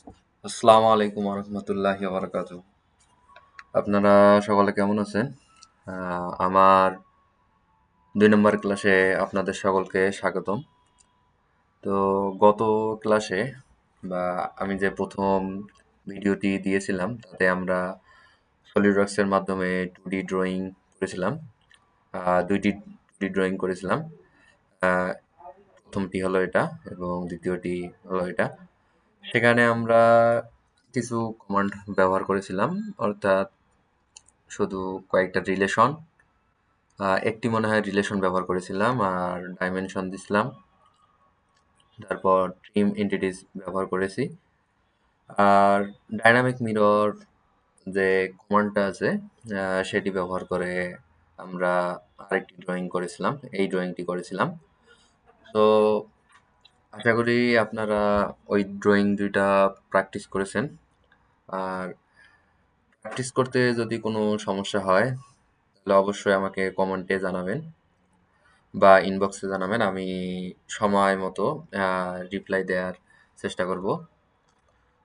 আসসালামু আলাইকুম রহমতুল্লাহি বারাকাতু। আপনারা সকলে কেমন আছেন? আমার 2 নম্বর ক্লাসে আপনাদের সকলকে স্বাগতম। তো গত ক্লাসে বা আমি যে প্রথম ভিডিওটি দিয়েছিলাম তাতে আমরা সলিডওয়ার্কসের মাধ্যমে 2D ড্রয়িং করেছিলাম। 2টি ড্রয়িং করেছিলাম। আহ, প্রথমটি হলো এটা এবং দ্বিতীয়টি হলো এটা। সেখানে আমরা কিছু কমান্ড ব্যবহার করেছিলাম, অর্থাৎ শুধু কয়েকটা রিলেশন, একটি মনে হয় রিলেশন ব্যবহার করেছিলাম আর ডাইমেনশন দিছিলাম। তারপর ট্রিম এন্টিটিস ব্যবহার করেছি। আর ডাইনামিক মিরর যে কমান্ডটা আছে সেটি ব্যবহার করে আমরা আরেকটি ড্রয়িং করেছিলাম, এই ড্রয়িংটি করেছিলাম। তো আশা করি আপনারা ওই ড্রয়িং দুইটা প্র্যাকটিস করেছেন। আর প্র্যাকটিস করতে যদি কোনো সমস্যা হয় তাহলে অবশ্যই আমাকে কমেন্টে জানাবেন বা ইনবক্সে জানাবেন। আমি সময় মতো রিপ্লাই দেওয়ার চেষ্টা করব।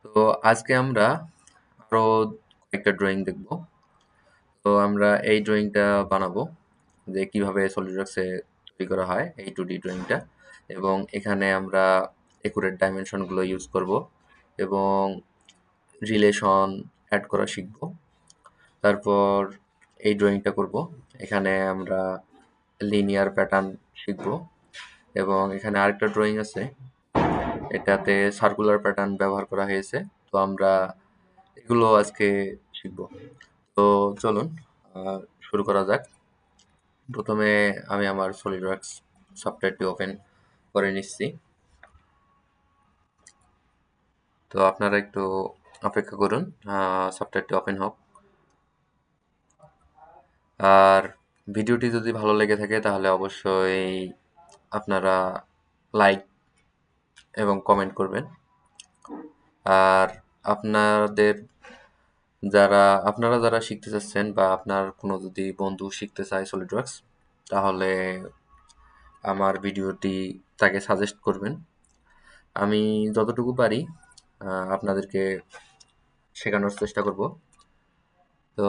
তো আজকে আমরা আরও কয়েকটা ড্রয়িং দেখব। তো আমরা এই ড্রয়িংটা বানাবো যে কিভাবে সলিডওয়ার্কসে তৈরি করা হয় এই 2D ড্রয়িংটা, এবং এখানে আমরা একুরেট ডাইমেনশনগুলো ইউজ করব এবং রিলেশন অ্যাড করা শিখব। তারপর এই ড্রয়িংটা করব। এখানে আমরা লিনিয়ার প্যাটার্ন শিখব এবং এখানে আরেকটা ড্রয়িং আছে, এটাতে সার্কুলার প্যাটার্ন ব্যবহার করা হয়েছে। তো আমরা এগুলো আজকে শিখব। তো চলুন শুরু করা যাক। প্রথমে আমি আমার সলিডওয়ার্কস সফটওয়্যারটি ওপেন করে নিচ্ছি। তো আপনারা একটু অপেক্ষা করুন, সফটওয়্যারটি ওপেন হোক। আর ভিডিওটি যদি ভালো লেগে থাকে তাহলে অবশ্যই আপনারা লাইক এবং কমেন্ট করবেন। আর আপনাদের আপনারা যারা শিখতে চাচ্ছেন বা আপনার কোনো যদি বন্ধু শিখতে চায় সলিডওয়ার্কস, তাহলে আমার ভিডিওটি তাকে সাজেস্ট করবেন। আমি যতটুকু পারি আপনাদেরকে শেখানোর চেষ্টা করব। তো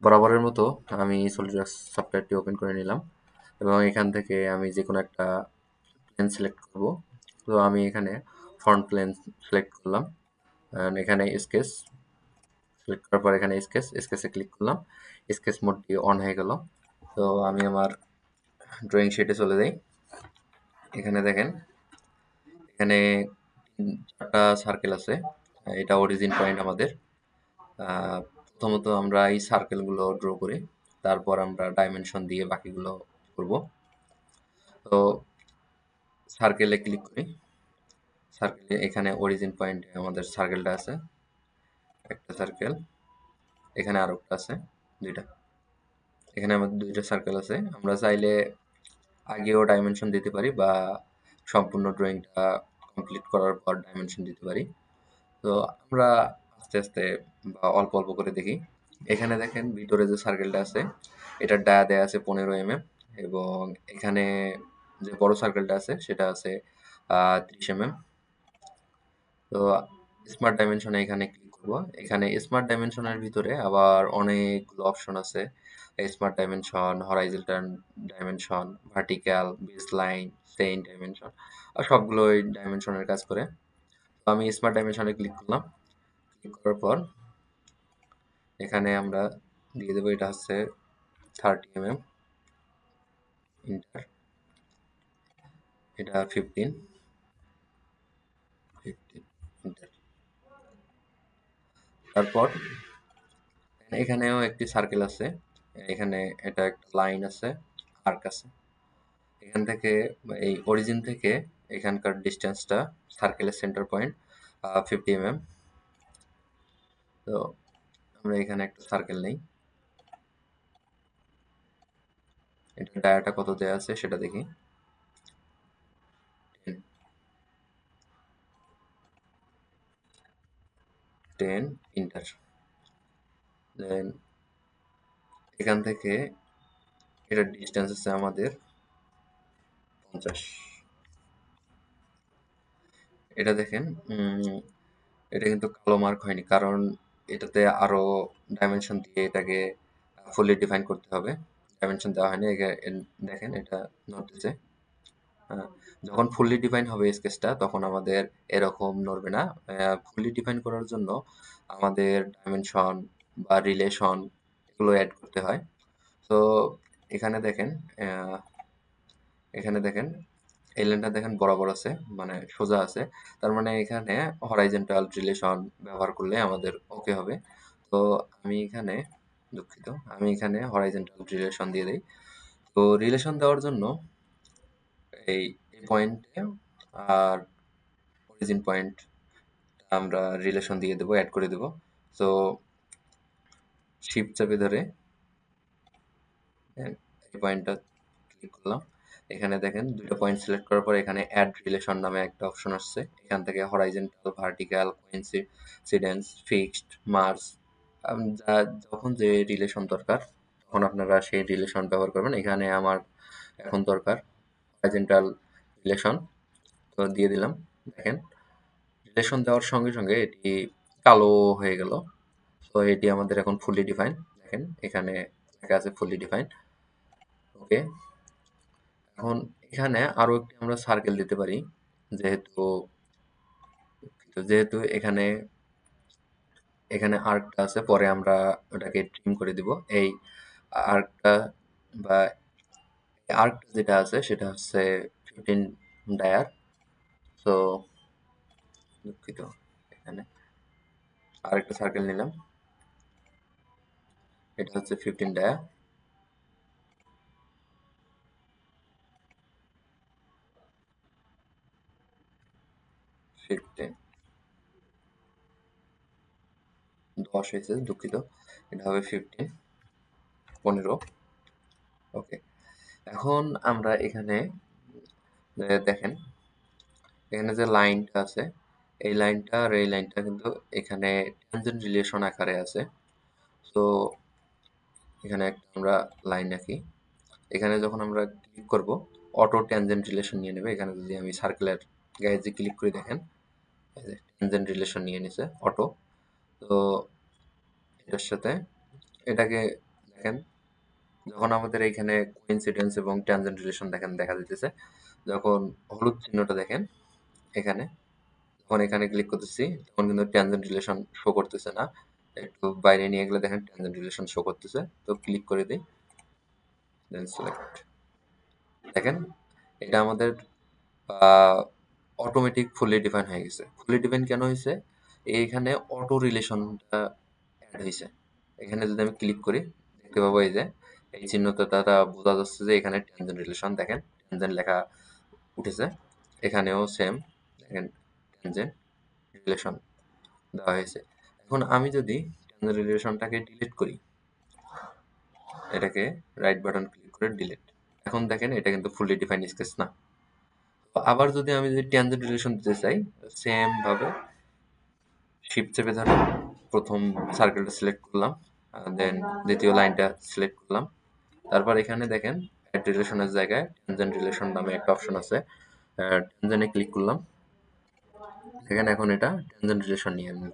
বরাবরের মতো আমি সলিডওয়ার্কস সফটওয়্যারটি ওপেন করে নিলাম এবং এখান থেকে আমি যে কোনো একটা প্লেন সিলেক্ট করব। তো আমি এখানে ফ্রন্ট প্লেন সিলেক্ট করলাম। এখানে স্কেচ সিলেক্ট করার পর এখানে স্কেচে ক্লিক করলাম। স্কেচ মোডটি অন হয়ে গেল। তো আমি আমার ড্রয়িং শিটে চলে যাই। এখানে দেখেন, এখানে 4টা সার্কেল আছে। এটা অরিজিন পয়েন্ট আমাদের। প্রথমত আমরা এই সার্কেলগুলো ড্র করি, তারপর আমরা ডাইমেনশন দিয়ে বাকিগুলো করব। তো সার্কেলে ক্লিক করি। সার্কেলে এখানে অরিজিন পয়েন্টে আমাদের সার্কেলটা আছে, একটা সার্কেল। এখানে আরো একটা আছে, দুইটা। এখানে আমাদের দুইটা সার্কেল আছে। আমরা চাইলে আগেও ডাইমেনশন দিতে পারি বা সম্পূর্ণ ড্রয়িংটা কমপ্লিট করার পর ডাইমেনশন দিতে পারি। তো আমরা আস্তে আস্তে বা অল্প অল্প করে দেখি। এখানে দেখেন ভিতরে যে সার্কেলটা আছে এটার ডায়া দেয়া আছে 15 mm, এবং এখানে যে বড় সার্কেলটা আছে সেটা আছে 30 mm। তো স্মার্ট ডাইমেনশনে এখানে ক্লিক করব। এখানে স্মার্ট ডাইমেনশনের ভিতরে আবার অনেকগুলো অপশন আছে। Smart dimension, horizontal dimension, vertical, base line, chain dimension, আর সবগুলো ওই ডাইমেনশনের কাজ করে। তো আমি স্মার্ট ডাইমেনশনে ক্লিক করলাম। ক্লিক করার পর এখানে আমরা দিয়ে দেবো, এটা হচ্ছে 30 mm, ইন্টার। এটা 15 ইন্টার। তারপর এখানেও একটি সার্কেল আছে। এখানে এটা একটা লাইন আছে, আর্ক আছে। এখান থেকে এই অরিজিন থেকে এখানকার ডিস্টেন্সটা সার্কেলের সেন্টার পয়েন্ট 50 mm। তো আমরা এখানে একটা সার্কেল নেই, এটা ডায়াটা কত দেওয়া আছে সেটা দেখি। 10 ইন্টার। দেন এখান থেকে এটার ডিস্টেন্স আছে আমাদের 50। এটা দেখেন, এটা কিন্তু কালো মার্ক হয়নি, কারণ এটাতে আরো ডাইমেনশন দিয়ে এটাকে ফুললি ডিফাইন করতে হবে। ডাইমেনশন দেওয়া হয়নি, দেখেন এটা নড়তেছে। যখন ফুললি ডিফাইন হবে স্কেচটা, তখন আমাদের এরকম নড়বে না। ফুললি ডিফাইন করার জন্য আমাদের ডাইমেনশন বা রিলেশন এগুলো অ্যাড করতে হয়। তো এখানে দেখেন, আহ, এখানে দেখেন এই লাইনটা দেখেন বরাবর আছে, মানে সোজা আছে। তার মানে এখানে হরাইজন্টাল রিলেশন ব্যবহার করলে আমাদের ওকে হবে। তো আমি এখানে, দুঃখিত, আমি এখানে হরাইজন্টাল রিলেশন দিয়ে দিই। তো রিলেশন দেওয়ার জন্য এই পয়েন্টে আর অরিজিন পয়েন্ট আমরা রিলেশন দিয়ে দেবো, অ্যাড করে দেবো। তো শিফট চাপে ধরে এই পয়েন্টটা ক্লিক করলাম। এখানে দেখেন দুটো পয়েন্ট সিলেক্ট করার পর এখানে অ্যাড রিলেশন নামে একটা অপশন আসছে। এখান থেকে horizontal, vertical, coincidence, fixed, merge, যা যখন যে রিলেশন দরকার তখন আপনারা সেই রিলেশন ব্যবহার করবেন। এখানে আমার এখন দরকার হরাইজন্টাল রিলেশন, তো দিয়ে দিলাম। দেখেন রিলেশন দেওয়ার সঙ্গে সঙ্গে এটি কালো হয়ে গেল। তো এটি আমাদের এখন ফুললি ডিফাইন। দেখেন এখানে লেখা আছে ফুললি ডিফাইন। ওকে, এখন এখানে আরো একটি আমরা সার্কেল দিতে পারি, যেহেতু যেহেতু এখানে এখানে আর্কটা আছে, পরে আমরা ওটাকে ট্রিম করে দিব। এই আর্কটা বা আর্কটা যেটা আছে সেটা হচ্ছে 15 ডায়ার। তো দুঃখিত, এখানে আরেকটা সার্কেল নিলাম, এটা হচ্ছে 15 ডায়ার। 15 10 হয়েছে, দুঃখিত, এটা হবে 15। ওকে, এখন আমরা এখানে দেখেন এখানে যে লাইনটা আছে, এই লাইনটা আর এই লাইনটা কিন্তু এখানে ট্যানজেন্ট রিলেশন আকারে আছে। তো এখানে একটা আমরা লাইন রাখি। এখানে যখন আমরা ক্লিক করব অটো ট্যানজেন্ট রিলেশন নিয়ে নেবে। এখানে যদি আমি সার্কেলের গায়ে যে ক্লিক করে দেখেন, ট্যানজেন্ট রিলেশন নিয়ে নিছে অটো। তো এটার সাথে এটাকে দেখেন, যখন আমাদের এখানে কোইন্সিডেন্স এবং ট্যানজেন্ট রিলেশন দেখেন দেখা দিতেছে, যখন হলুদ চিহ্নটা দেখেন এখানে, যখন এখানে ক্লিক করতেছি তখন কিন্তু ট্যানজেন্ট রিলেশন শো করতেছে না। একটু বাইরে নিয়ে গেলে দেখেন ট্যানজেন্ট রিলেশন শো করতেছে। তো ক্লিক করে দিই, দেন সিলেক্ট। দেখেন এটা আমাদের অটোমেটিক ফুললি ডিফাইন হয়ে গেছে। ফুললি ডিফাইন কেন হয়েছে? এইখানে অটো রিলেশনটা অ্যাড হয়েছে। এখানে যদি আমি ক্লিক করি দেখতে পাবো এই যে এই চিহ্নটা দ্বারা বোঝা যাচ্ছে যে এখানে ট্যানজেন্ট রিলেশন, দেখেন ট্যানজেন্ট লেখা উঠেছে। এখানেও সেম, দেখেন ট্যানজেন্ট রিলেশন দেওয়া হয়েছে। এখন আমি যদি ট্যানজেন্ট রিলেশনটাকে ডিলিট করি, এটাকে রাইট বাটন ক্লিক করে ডিলিট, এখন দেখেন এটা কিন্তু ফুললি ডিফাইন্ড স্কেচ না। আবার যদি ট্যানজেন্ট রিলেশন দিতে চাই, সেম ভাবে শিফট চেপে ধরে প্রথম সার্কেলটা সিলেক্ট করলাম, দেন দ্বিতীয় লাইনটা সিলেক্ট করলাম। তারপর এখানে দেখেন অ্যাড রিলেশনের জায়গায় ট্যানজেন্ট রিলেশন নামে একটা অপশন আছে, ট্যানজেন্টে ক্লিক করলাম। দেখেন এখন এটা ট্যানজেন্ট রিলেশন নিয়ে নিল।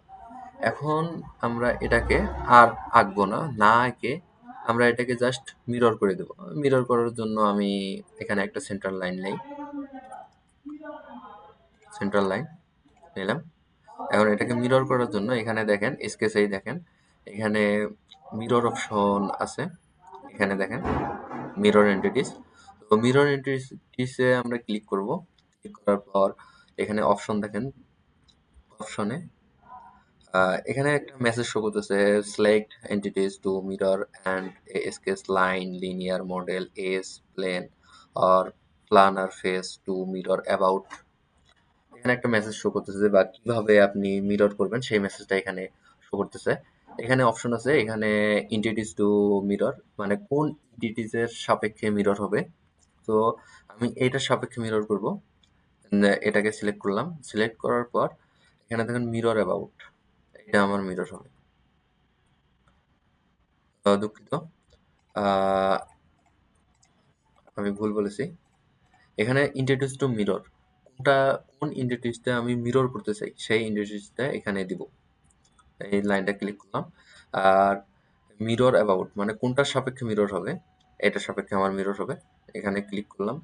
এখন আমরা এটাকে আর আঁকবো না, না এঁকে আমরা এটাকে জাস্ট মিরর করে দেবো। মিরর করার জন্য আমি এখানে একটা সেন্ট্রাল লাইন নেই, সেন্ট্রাল লাইন নিলাম। এখন এটাকে মিরর করার জন্য এখানে দেখেন স্কেচেই দেখেন এখানে মিরর অপশন আছে। এখানে দেখেন মিরর এন্টিটিস। তো মিরর এন্টিটিসে আমরা ক্লিক করব। ক্লিক করার পর এখানে অপশন দেখেন, অপশনে এখানে একটা মেসেজ শো করতেছে, select entities to mirror and a sketch line linear model as plane or planar face to mirror about. এখানে একটা মেসেজ শো করতেছে বা কিভাবে আপনি মিরর করবেন সেই মেসেজটা এখানে শো করতেছে। এখানে অপশন আছে, এখানে এন্টিটিস টু মিরর মানে কোন এন্টিটিস এর সাপেক্ষে মিরর হবে। তো আমি এইটার সাপেক্ষে মিরর করব। এটাকে সিলেক্ট করলাম। সিলেক্ট করার পর এখানে দেখেন মিরর অ্যাবাউট, এটা আমার মিরর হবে। দুঃখিত, আমি ভুল বলেছি। এখানে ইন্ট্রোডিউস টু মিরর কোনটা কোন এন্টিটিসটা আমি মিরর করতে চাই সেই এন্টিটিসটা এখানে দিব। এই লাইনটা ক্লিক করলাম। আর মিরর অ্যাবাউট মানে কোনটার সাপেক্ষে মিরর হবে, এটার সাপেক্ষে আমার মিরর হবে। এখানে ক্লিক করলাম,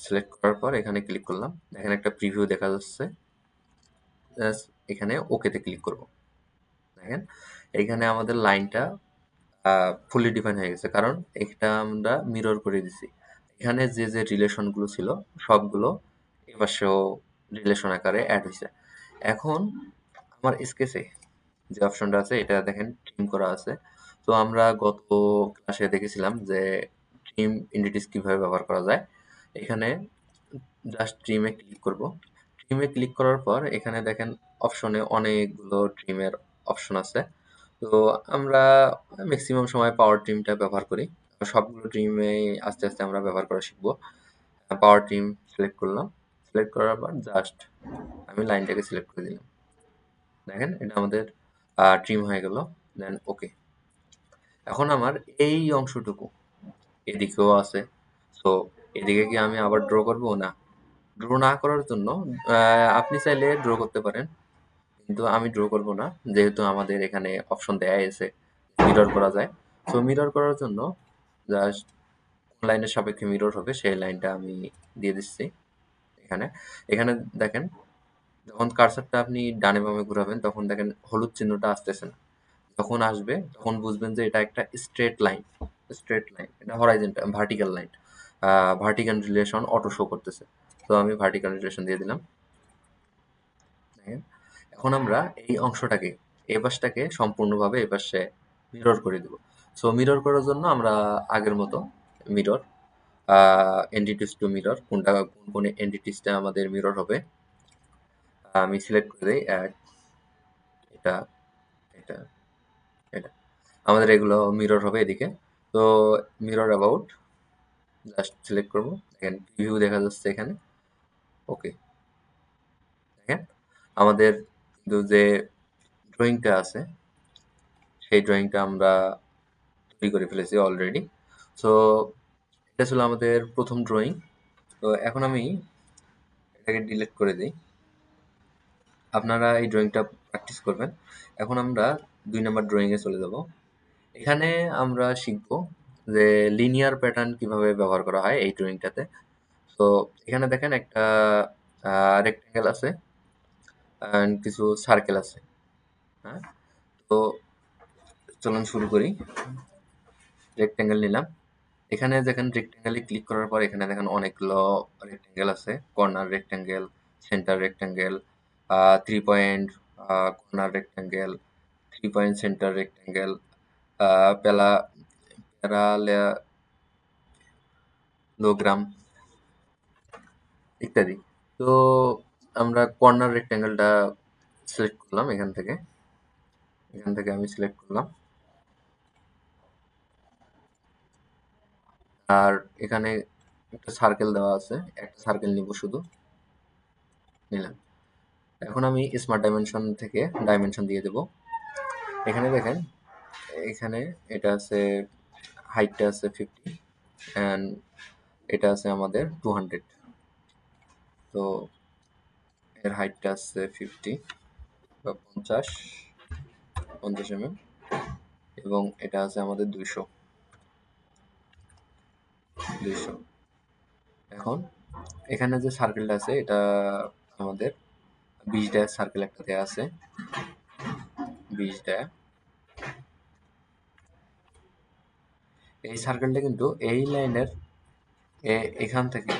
সিলেক্ট করার পর এখানে ক্লিক করলাম, এখানে একটা প্রিভিউ দেখা যাচ্ছে। জাস্ট এখানে ওকেতে ক্লিক করব। দেখেন এইখানে আমাদের লাইনটা ফুলি ডিফাইন হয়ে গেছে, কারণ এটা আমরা মিরর করে দিছি। এখানে যে যে রিলেশনগুলো ছিল সবগুলো এপাশেও রিলেশন আকারে অ্যাড হয়েছে। এখন আমার স্কেচে যে অপশনটা আছে এটা দেখেন ট্রিম করা আছে। তো আমরা গত ক্লাসে দেখেছিলাম যে ট্রিম এন্টিটিস কিভাবে ব্যবহার করা যায়। এখানে জাস্ট ট্রিমে ক্লিক করব। ট্রিমে ক্লিক করার পর এখানে দেখেন অপশনে অনেকগুলো ট্রিমের অপশন আছে। তো আমরা ম্যাক্সিমাম সময় পাওয়ার ট্রিমটা ব্যবহার করি। সবগুলো ট্রিমে আস্তে আস্তে আমরা ব্যবহার করা শিখবো। পাওয়ার ট্রিম সিলেক্ট করলাম, সিলেক্ট করার পর জাস্ট আমি লাইনটাকে সিলেক্ট করে দিলাম। দেখেন এটা আমাদের ট্রিম হয়ে গেল। দেন ওকে। এখন আমার এই অংশটুকু এদিকেও আছে। সো এদিকে কি আমি আবার ড্র করবো? না, ড্র না করার জন্য আপনি চাইলে ড্র করতে পারেন, কিন্তু আমি ড্র করব না, যেহেতু আমাদের এখানে অপশন দেয়া আছে মিরর করা যায়। সো মিরর করার জন্য জাস্ট কোন লাইনের সাপেক্ষে মিরর হবে সেই লাইনটা আমি দিয়ে দিচ্ছি এখানে। এখানে দেখেন যখন কার্সারটা আপনি ডানে বামে ঘুরাবেন তখন দেখেন হলুদ চিহ্নটা আসতেছে না। যখন আসবে তখন বুঝবেন যে এটা একটা স্ট্রেট লাইন। স্ট্রেট লাইন, এটা horizontal vertical line. Vertical relation auto show করতেছে। তো আমি ভার্টিক্যাল রিলেশন দিয়ে দিলাম। দেখেন এখন আমরা এই অংশটাকে এই পাশটাকে সম্পূর্ণভাবে এই পাশে মিরর করে দেব। সো মিরর করার জন্য আমরা আগের মতো মিরর এন্টিটিস টু মিরর কোনটা কোন কোন এন্টিটিসটা আমাদের মিরর হবে আমি সিলেক্ট করে দিই। এটা এটা এটা আমাদের এগুলো মিরর হবে এদিকে। তো মিরর অ্যাবাউট জাস্ট সিলেক্ট করবো। দেখেন ভিউ দেখা যাচ্ছে এখানে। ওকে। দেখেন আমাদের কিন্তু যে ড্রয়িংটা আছে সেই ড্রয়িংটা আমরা তৈরি করে ফেলেছি অলরেডি। সো এটা ছিল আমাদের প্রথম ড্রয়িং। তো এখন আমি এটাকে ডিলিট করে দিই। আপনারা এই ড্রয়িংটা প্র্যাকটিস করবেন। এখন আমরা ২ নাম্বার ড্রয়িংয়ে চলে যাব। এখানে আমরা শিখব যে লিনিয়ার প্যাটার্ন কিভাবে ব্যবহার করা হয় এই ড্রয়িংটাতে। তো এখানে দেখেন একটা রেক্টেঙ্গেল আছে অ্যান্ড কিছু সার্কেল আছে। হ্যাঁ? তো চলুন শুরু করি। রেক্টেঙ্গেল নিলাম। এখানে দেখেন রেক্টেঙ্গেলে ক্লিক করার পর এখানে দেখেন অনেকগুলো রেক্টেঙ্গেল আছে। Corner rectangle, centre rectangle, 3 point corner rectangle, 3 point centre rectangle, uh প্যালা প্যারালেলোগ্রাম ইত্যাদি। তো আমরা কর্নার রেক্টেঙ্গেলটা সিলেক্ট করলাম এখান থেকে। এখান থেকে আমি সিলেক্ট করলাম। আর এখানে একটা সার্কেল দেওয়া আছে। একটা সার্কেল নিব শুধু। নিলাম। এখন আমি স্মার্ট ডাইমেনশন থেকে ডাইমেনশন দিয়ে দেব। এখানে দেখেন এখানে এটা আছে, হাইটটা আছে 50 অ্যান্ড এটা আছে আমাদের 200। তো এর হাইটটা আছে 50 বা 50 এবং এটা আছে আমাদের 200। এখন এখানে যে সার্কেলটা আছে এটা আমাদের 20 ডায়ার সার্কেল একটা দেয়া আছে। 20 ডায়া। এই সার্কেলটা কিন্তু এই লাইনের এখান থেকে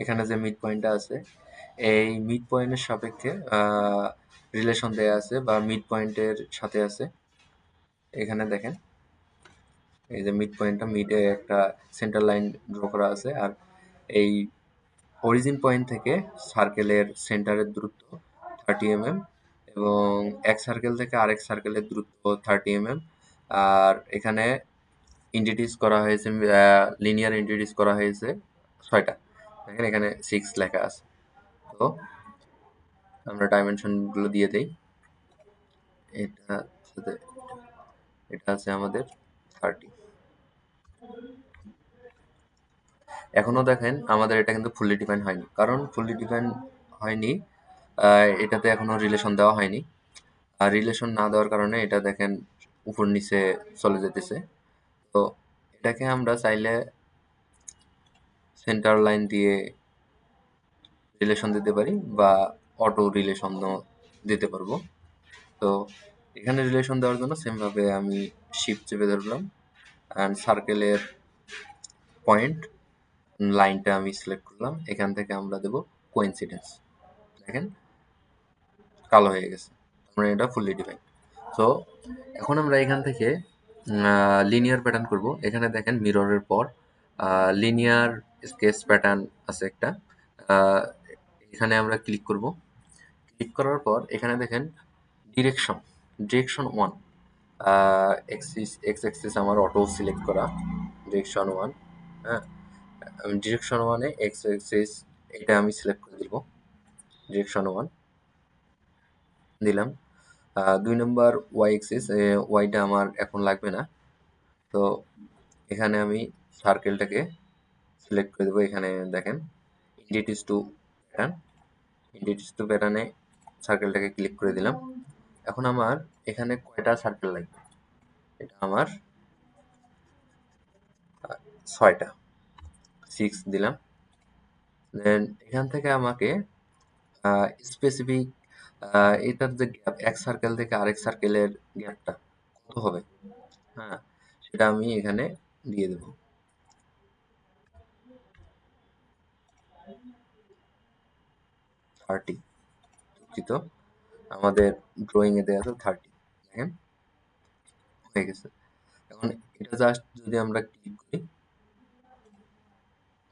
এখানে যে মিড পয়েন্টটা আছে এই মিড পয়েন্টের সাপেক্ষে রিলেশন দেয়া আছে বা মিড পয়েন্টের সাথে আছে। এখানে দেখেন এই যে মিড পয়েন্টটা, মিডে একটা সেন্টার লাইন ড্র করা আছে। আর এই অরিজিন পয়েন্ট থেকে সার্কেলের সেন্টারের দূরত্ব 30 mm এবং এক সার্কেল থেকে আরেক সার্কেলের দূরত্ব 30 mm। আর এখানে ইন্ট্রোডিউস করা হয়েছে, লিনিয়ার ইন্ট্রোডিউস করা হয়েছে 6টা। দেখেন এখানে 6 লেখা আছে। তো আমরা ডাইমেনশনগুলো দিয়ে দেই। এটা সাথে এটা আছে আমাদের 30। এখনো দেখেন আমাদের এটা কিন্তু ফুললি ডিফাইন হয়নি, কারণ ফুললি ডিফাইন হয়নি, এটাতে এখনো রিলেশন দেওয়া হয়নি। আর রিলেশন না দেওয়ার কারণে এটা দেখেন উপর নিচে চলে যেতেছে। তো এটাকে আমরা চাইলে সেন্টার লাইন দিয়ে রিলেশন দিতে পারি বা অটো রিলেশনও দিতে পারবো। তো এখানে রিলেশন দেওয়ার জন্য সেমভাবে আমি শিফট চেপে ধরলাম অ্যান্ড সার্কেলের পয়েন্ট লাইনটা আমি সিলেক্ট করলাম। এখান থেকে আমরা দেব কোইন্সিডেন্স। দেখেন কালো হয়ে গেছে, মানে এটা ফুললি ডিফাইন। তো এখন আমরা এখান থেকে লিনিয়ার প্যাটার্ন করব। এখানে দেখেন মিররের পর লিনিয়ার স্কেচ প্যাটার্ন আছে একটা, আহ, এখানে আমরা ক্লিক করব। ক্লিক করার পর এখানে দেখেন direction, direction one, x Axis আমার অটো সিলেক্ট করা, ডিরেকশন ওয়ান। হ্যাঁ, ডিরেকশন ওয়ানে এক্স অ্যাক্সিস এটা আমি সিলেক্ট করে দিব, ডিরেকশন ওয়ান দিলাম। 2 নম্বর ওয়াই অ্যাক্সিস, ওয়াইটা আমার এখন লাগবে না। তো এখানে আমি সার্কেলটাকে সিলেক্ট করে দেবো। এখানে দেখেন edits to pattern, edits to প্যাটার্নে সার্কেলটাকে ক্লিক করে দিলাম। এখন আমার এখানে কয়টা সার্কেল লাগবে, এটা আমার 6টা, 6 দিলাম। দেন এখান থেকে আমাকে স্পেসিফিক এটার যে গ্যাপ, এক সার্কেল থেকে আরেক সার্কেলের গ্যাপটা কত হবে, হ্যাঁ সেটা আমি এখানে দিয়ে দেব 30। দুঃখিত, আমাদের ড্রয়িং এ দেওয়া আছে 30। দেখেন হয়ে গেছে। এখন এটা জাস্ট যদি আমরা ক্লিক করি,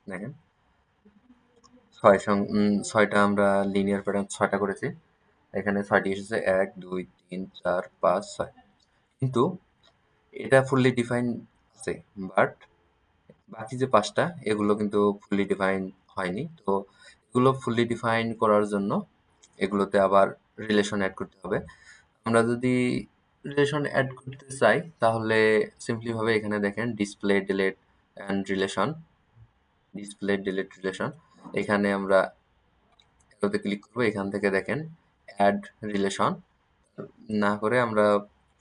দেখেন 6টা আমরা লিনিয়ার প্যাটার্ন 6টা করেছি। এখানে 6টি এসেছে, 1 2 3 4 5 6। কিন্তু এটা ফুললি ডিফাইন আছে, বাট বাকি যে 5টা এগুলো কিন্তু ফুললি ডিফাইন হয়নি। তো এগুলো ফুললি ডিফাইন করার জন্য এগুলোতে আবার রিলেশন অ্যাড করতে হবে। আমরা যদি রিলেশন অ্যাড করতে চাই তাহলে সিম্পলি ভাবে এখানে দেখেন display delete and relation, display delete relation, এখানে আমরা এটাতে ক্লিক করবো। এখান থেকে দেখেন অ্যাড রিলেশন না করে আমরা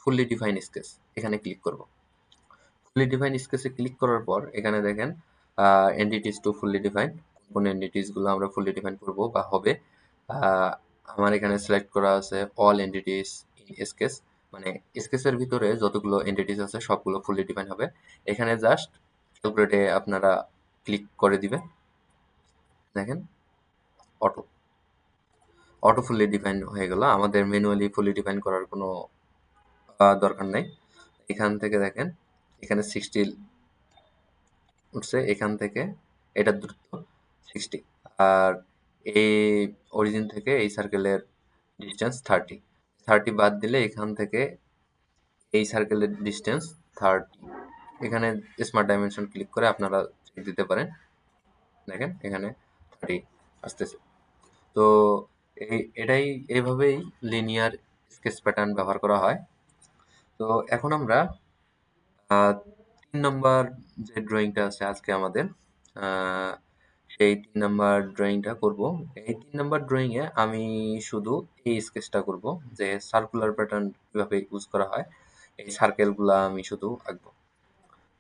ফুললি ডিফাইন স্কেচ এখানে ক্লিক করব। ফুললি ডিফাইন স্কেচে ক্লিক করার পর এখানে দেখেন এন্টিটিস টু ফুললি ডিফাইন, কোন এন্টিটিসগুলো আমরা ফুললি ডিফাইন করব বা হবে। আহ, আমার এখানে সিলেক্ট করা আছে অল এন্টিটিস ইন স্কেচ, মানে স্কেচের ভিতরে যতগুলো এন্টিটিস আছে সবগুলো ফুললি ডিফাইন হবে। এখানে জাস্ট ক্যালকুলেটে আপনারা ক্লিক করে দিবেন। দেখেন অটো, অটো ফুললি ডিফাইন হয়ে গেল, আমাদের ম্যানুয়ালি ফুললি ডিফাইন করার কোনো দরকার নাই। এখান থেকে দেখেন এখানে 60 উঠছে, এখান থেকে এটার দূরত্ব 60, আর এই অরিজিন থেকে এই সার্কেলের ডিস্টেন্স 30। 30 বাদ দিলে এখান থেকে এই সার্কেলের ডিস্টেন্স 30। এখানে স্মার্ট ডাইমেনশন ক্লিক করে আপনারা চেক দিতে পারেন। দেখেন এখানে 30 আসতেছে। তো এটাই এইভাবেই লিনিয়ার স্কেচ প্যাটার্ন ব্যবহার করা হয়। তো এখন আমরা 3 নম্বর যে ড্রয়িংটা আছে আজকে আমাদের, আহ, সেই 3 নম্বর ড্রয়িংটা করব। এই 3 নম্বর ড্রয়িংয়ে আমি শুধু এই স্কেচটা করব, যে সার্কুলার প্যাটার্ন কিভাবে ইউজ করা হয়, এই সার্কেলগুলা আমি শুধু আঁকবো।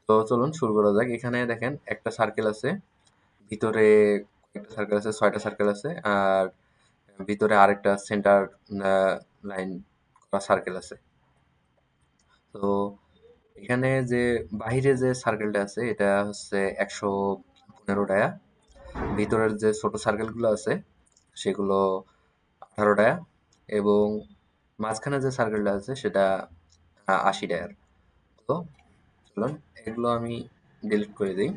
তো চলুন শুরু করা যাক। এখানে দেখেন একটা সার্কেল আছে, ভিতরে একটা সার্কেল আছে, 6টা সার্কেল আছে, আর ভিতরে আরেকটা সেন্টার লাইন করা সার্কেল আছে। তো এখানে যে বাহিরে যে সার্কেলটা আছে এটা হচ্ছে 115 টাকা, ভিতরের যে ছোট সার্কেলগুলো আছে সেগুলো 18 টাকা, এবং মাঝখানে যে সার্কেলটা আছে সেটা 80 টাকার। তো চলুন এগুলো আমি ডিলিট করে দিই।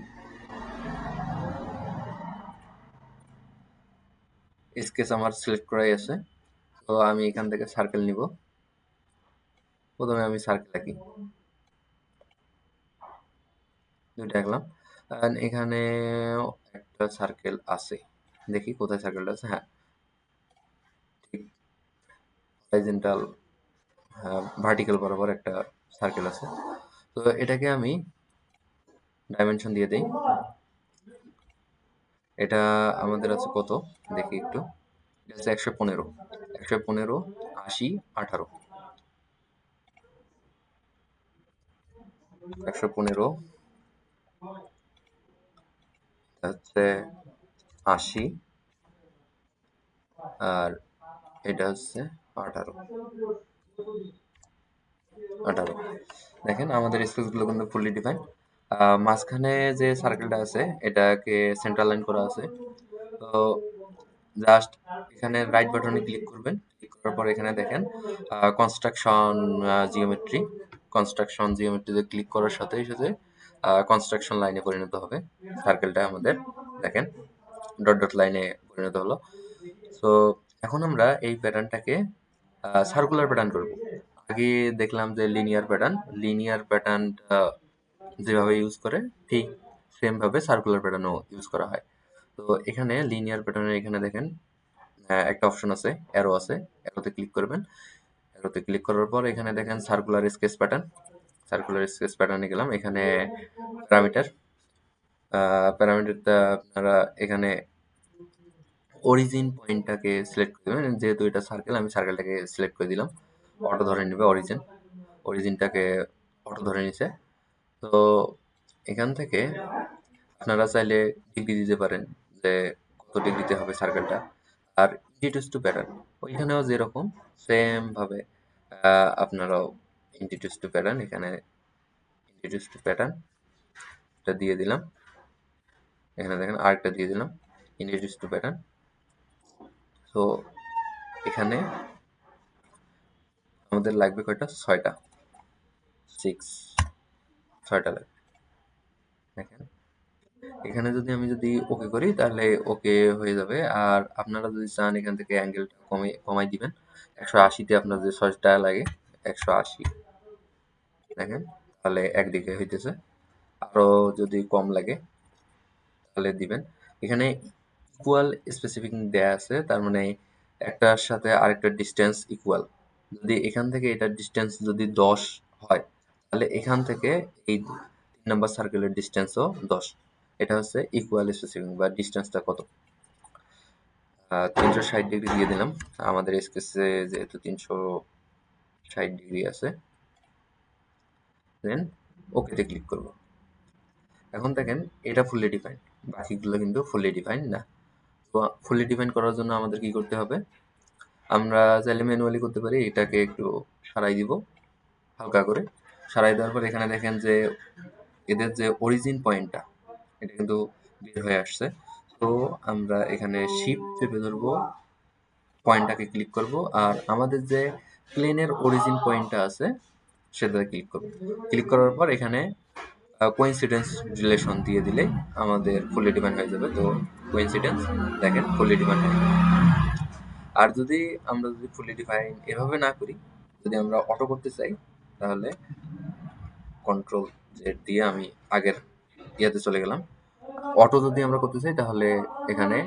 স্কেচ আমার সিলেক্ট করাই আছে। তো আমি এখান থেকে সার্কেল নিব। প্রথমে আমি সার্কেল আঁকি, দুইটা আঁকলাম। And এখানে একটা সার্কেল আছে, দেখি কোথায় সার্কেলটা আছে। হ্যাঁ ঠিক হরাইজন্টাল, ভার্টিক্যাল বরাবর একটা সার্কেল আছে। তো এটাকে আমি ডাইমেনশন দিয়ে দিই এটা আমাদের আছে কত দেখি একটু। এটা হচ্ছে 115, 115, 80, 18, 115 হচ্ছে 80 আর এটা হচ্ছে 18, 18। দেখেন আমাদের স্পেসগুলো কিন্তু ফুললি ডিফাইন। মাঝখানে যে সার্কেলটা আছে এটাকে সেন্ট্রাল লাইন করা আছে। তো জাস্ট এখানে রাইট বাটনে ক্লিক করবেন। ক্লিক করার পর এখানে দেখেন কনস্ট্রাকশন জিওমেট্রি। কনস্ট্রাকশন জিওমেট্রিতে ক্লিক করার সাথে সাথে কনস্ট্রাকশন লাইনে পরিণত হবে সার্কেলটা আমাদের। দেখেন ডট ডট লাইনে পরিণত হলো। সো এখন আমরা এই প্যাটার্নটাকে সার্কুলার প্যাটার্ন করব। আগে দেখলাম যে লিনিয়ার প্যাটার্নটা যেভাবে ইউজ করে ঠিক সেম ভাবে সার্কুলার প্যাটার্নও ইউজ করা হয়। তো এখানে লিনিয়ার প্যাটার্নের এখানে দেখেন একটা অপশন আছে, অ্যারো আছে। অ্যারোতে ক্লিক করবেন। অ্যারোতে ক্লিক করার পর এখানে দেখেন circular sketch pattern. Circular sketch প্যাটার্নে গেলাম। এখানে প্যারামিটার, প্যারামিটারটা আপনারা এখানে অরিজিন পয়েন্টটাকে সিলেক্ট করে দেবেন। যেহেতু এটা সার্কেল, আমি সার্কেলটাকে সিলেক্ট করে দিলাম। অটো ধরে নেবে অরিজিনটাকে অটো ধরে নিছে। তো এখান থেকে আপনারা চাইলে ডিগ্রি দিতে পারেন যে কত ডিগ্রিতে হবে সার্কেলটা। আর ইন্টিটিউস টু প্যাটার্ন ওইখানেও যেরকম সেম ভাবে আপনারাও ইন্টিটিউস টু প্যাটার্ন, এখানে ইন্টিটিউস টু প্যাটার্ন এটা দিয়ে দিলাম। এখানে দেখেন আরেকটা দিয়ে দিলাম ইন্টিটিউস টু প্যাটার্ন। তো এখানে আমাদের লাগবে কয়টা, 6টা, 6টা লাগবে। দেখেন এখানে আমি যদি ওকে করি তাহলে ওকে হয়ে যাবে। আর আপনারা যদি চান এখান থেকে অ্যাঙ্গেলটা কমাই দিবেন। 180-তে আপনার যে 6টা লাগে 180, দেখেন তাহলে একদিকে হইতেছে। আরো যদি কম লাগে তাহলে দিবেন। এখানে ইকুয়াল স্পেসিফিক দেয়া আছে, তার মানে একটার সাথে আরেকটার ডিস্টেন্স ইকুয়াল। যদি এখান থেকে এটার ডিস্টেন্স যদি 10 হয় তাহলে এখান থেকে এই 3 নাম্বার সার্কেলের ডিস্টেন্সও 10। এটা হচ্ছে ইকুয়াল স্পেসিফিক বা ডিস্টেন্সটা কত। 360 ডিগ্রি দিয়ে দিলাম। আমাদের স্কেচে যেহেতু 360 ডিগ্রি আছে, দেন ওকেতে ক্লিক করব। এখন দেখেন এটা ফুললি ডিফাইন, বাকিগুলো কিন্তু ফুললি ডিফাইন না। তো ফুললি ডিফাইন করার জন্য আমাদের কি করতে হবে, আমরা চাইলে ম্যানুয়ালি করতে পারি। এটাকে একটু সারাই দিব হালকা করে। সারাই দেওয়ার পর এখানে দেখেন যে এদের যে অরিজিন পয়েন্টটা এটা কিন্তু বের হয়ে আসছে। তো আমরা এখানে শিফট চেপে ধরবো, পয়েন্টটাকে ক্লিক করব, আর আমাদের যে প্লেনের অরিজিন পয়েন্টটা আছে সেটাতে ক্লিক করব। ক্লিক করার পর এখানে কোইন্সিডেন্স রিলেশন দিয়ে দিলে আমাদের ফুললি ডিফাইন হয়ে যাবে। তো কোইন্সিডেন্স দেখেন ফুললি ডিফাইন হয়ে যাবে। আর আমরা যদি ফুললি ডিফাইন এভাবে না করি, যদি আমরা অটো করতে চাই তাহলে কন্ট্রোল জেড দিয়ে আমি আগের ইয়াতে চলে গেলাম। অটো যদি আমরা করতে চাই তাহলে এখানে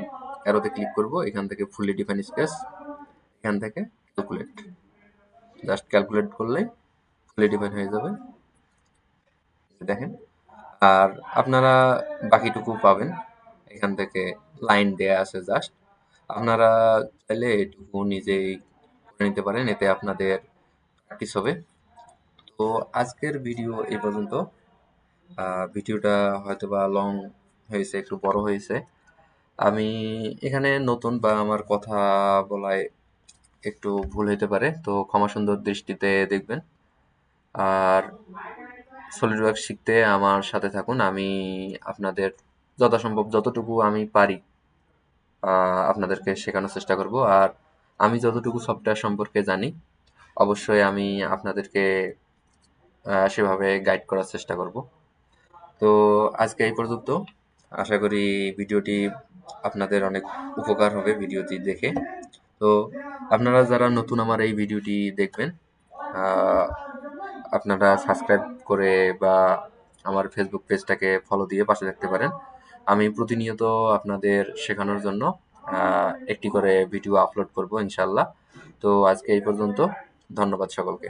অ্যারোতে ক্লিক করব, এখান থেকে ফুললি ডিফাইন স্কেচ, এখান থেকে ক্যালকুলেট, জাস্ট ক্যালকুলেট করলে ফুললি ডিফাইন হয়ে যাবে। দেখেন আর আপনারা বাকিটুকু পাবেন এখান থেকে লাইন দেয়া আছে জাস্ট। আপনারা চাইলে এটুকু নিজেই করে নিতে পারেন, এতে আপনাদের প্র্যাকটিস হবে। তো আজকের ভিডিও এই পর্যন্ত। ভিডিওটা হয়তোবা লং হয়েছে, একটু বড় হয়েছে। আমি এখানে নতুন বা আমার কথা বলায় একটু ভুল হতে পারে, তো ক্ষমা সুন্দর দৃষ্টিতে দেখবেন। আর সলিডওয়ার্কস শিখতে আমার সাথে থাকুন। আমি আপনাদের যথাসম্ভব যতটুকু আমি পারি আপনাদেরকে শেখানোর চেষ্টা করব। আর আমি যতটুকু সফটওয়্যার সম্পর্কে জানি অবশ্যই আমি আপনাদেরকে সেভাবে গাইড করার চেষ্টা করব। তো আজকে এই পর্যন্ত। আশা করি ভিডিওটি আপনাদের অনেক উপকার হবে ভিডিওটি দেখে। তো আপনারা যারা নতুন আমার এই ভিডিওটি দেখবেন, আপনারা সাবস্ক্রাইব করে বা আমার ফেসবুক পেজটাকে ফলো দিয়ে পাশে থাকতে পারেন। আমি প্রতিনিয়ত আপনাদের শেখানোর জন্য একটি করে ভিডিও আপলোড করব ইনশাল্লাহ। তো আজকে এই পর্যন্ত। ধন্যবাদ সকলকে।